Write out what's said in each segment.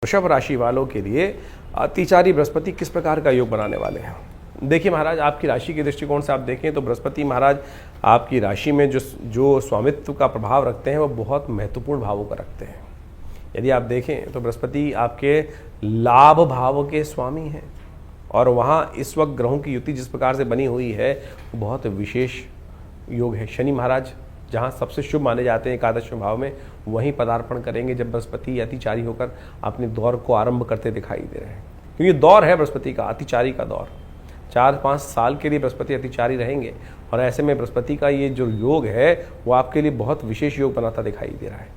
वृषभ राशि वालों के लिए अतिचारी बृहस्पति किस प्रकार का योग बनाने वाले हैं। देखिए महाराज, आपकी राशि के दृष्टिकोण से आप देखें तो बृहस्पति महाराज आपकी राशि में जो स्वामित्व का प्रभाव रखते हैं वो बहुत महत्वपूर्ण भावों का रखते हैं। यदि आप देखें तो बृहस्पति आपके लाभ भाव के स्वामी हैं और वहाँ इस वक्त ग्रहों की युति जिस प्रकार से बनी हुई है वो बहुत विशेष योग है। शनि महाराज जहाँ सबसे शुभ माने जाते हैं एकादश भाव में, वहीं पदार्पण करेंगे जब बृहस्पति अतिचारी होकर अपने दौर को आरंभ करते दिखाई दे रहे हैं। क्योंकि दौर है बृहस्पति का, अतिचारी का दौर। 4-5 साल के लिए बृहस्पति अतिचारी रहेंगे और ऐसे में बृहस्पति का ये जो योग है वो आपके लिए बहुत विशेष योग बनाता दिखाई दे रहा है।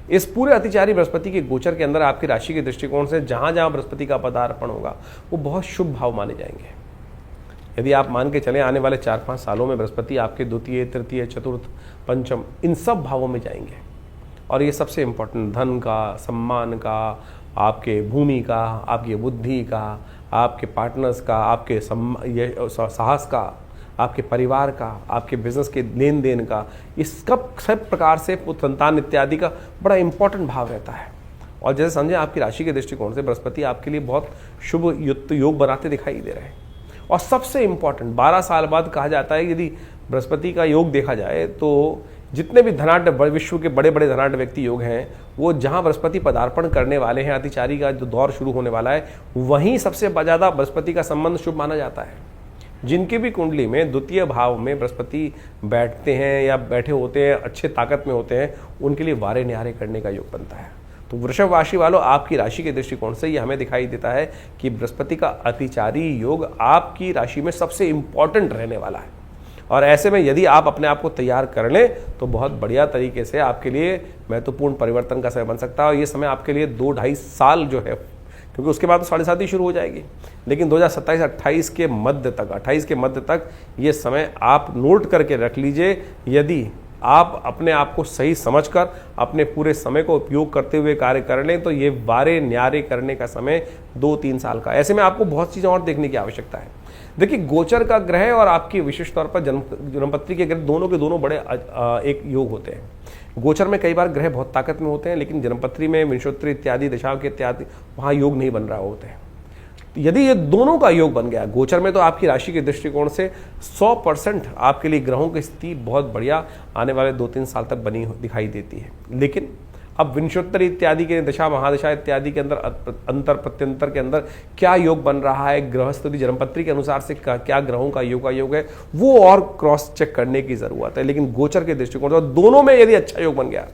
इस पूरे अतिचारी बृहस्पति के गोचर के अंदर आपकी राशि के दृष्टिकोण से जहाँ जहाँ बृहस्पति का पदार्पण होगा वो बहुत शुभ भाव माने जाएंगे। यदि आप मान के चले आने वाले 4-5 सालों में बृहस्पति आपके द्वितीय, तृतीय, चतुर्थ, पंचम इन सब भावों में जाएंगे और ये सबसे इम्पोर्टेंट धन का, सम्मान का, आपके भूमि का, आपकी बुद्धि का, आपके पार्टनर्स का, आपके साहस का, आपके परिवार का, आपके बिजनेस के लेन देन का, इस सब प्रकार से पुत्र संतान इत्यादि का बड़ा इंपॉर्टेंट भाव रहता है। और जैसे समझें आपकी राशि के दृष्टिकोण से बृहस्पति आपके लिए बहुत शुभ युक्त योग बनाते दिखाई दे रहे हैं। और सबसे इम्पॉर्टेंट 12 साल बाद कहा जाता है यदि बृहस्पति का योग देखा जाए तो जितने भी धनाढ्य विश्व के बड़े बड़े धनाढ्य व्यक्ति योग हैं वो जहां बृहस्पति पदार्पण करने वाले हैं, अतिचारी का जो दौर शुरू होने वाला है, वहीं सबसे ज़्यादा बृहस्पति का संबंध शुभ माना जाता है। जिनकी भी कुंडली में द्वितीय भाव में बृहस्पति बैठते हैं या बैठे होते हैं, अच्छे ताकत में होते हैं, उनके लिए वारे न्यारे करने का योग बनता है। तो वृषभ राशि वालों, आपकी राशि के दृष्टिकोण से ये हमें दिखाई देता है कि बृहस्पति का अतिचारी योग आपकी राशि में सबसे इंपॉर्टेंट रहने वाला है। और ऐसे में यदि आप अपने आप को तैयार कर लें तो बहुत बढ़िया तरीके से आपके लिए महत्वपूर्ण परिवर्तन का समय बन सकता है। और ये समय आपके लिए 2-2.5 साल जो है, क्योंकि उसके बाद तो 7.5 ही शुरू हो जाएगी, लेकिन 2027-28 के मध्य तक, 28 के मध्य तक ये समय आप नोट करके रख लीजिए। यदि आप अपने आप को सही समझकर अपने पूरे समय को उपयोग करते हुए कार्य कर लें तो ये वारे न्यारे करने का समय 2-3 साल का। ऐसे में आपको बहुत चीज़ें और देखने की आवश्यकता है। देखिए, गोचर का ग्रह और आपकी विशेष तौर पर जन्मपत्री के ग्रह दोनों के दोनों बड़े एक योग होते हैं। गोचर में कई बार ग्रह बहुत ताकत में होते हैं, लेकिन जन्मपत्री में विंशोत्तरी इत्यादि दशाओं के इत्यादि वहाँ योग नहीं बन रहा होते हैं। यदि ये दोनों का योग बन गया गोचर में तो आपकी राशि के दृष्टिकोण से 100% आपके लिए ग्रहों की स्थिति बहुत बढ़िया आने वाले 2-3 साल तक बनी दिखाई देती है। लेकिन अब विंशोत्तरी इत्यादि के दशा, महादशा इत्यादि के अंदर अंतर प्रत्यंतर के अंदर क्या योग बन रहा है, ग्रहस्थिति जन्मपत्री के अनुसार से क्या ग्रहों का योग है, वो और क्रॉस चेक करने की जरूरत है। लेकिन गोचर के दृष्टिकोण से दोनों में यदि अच्छा योग बन गया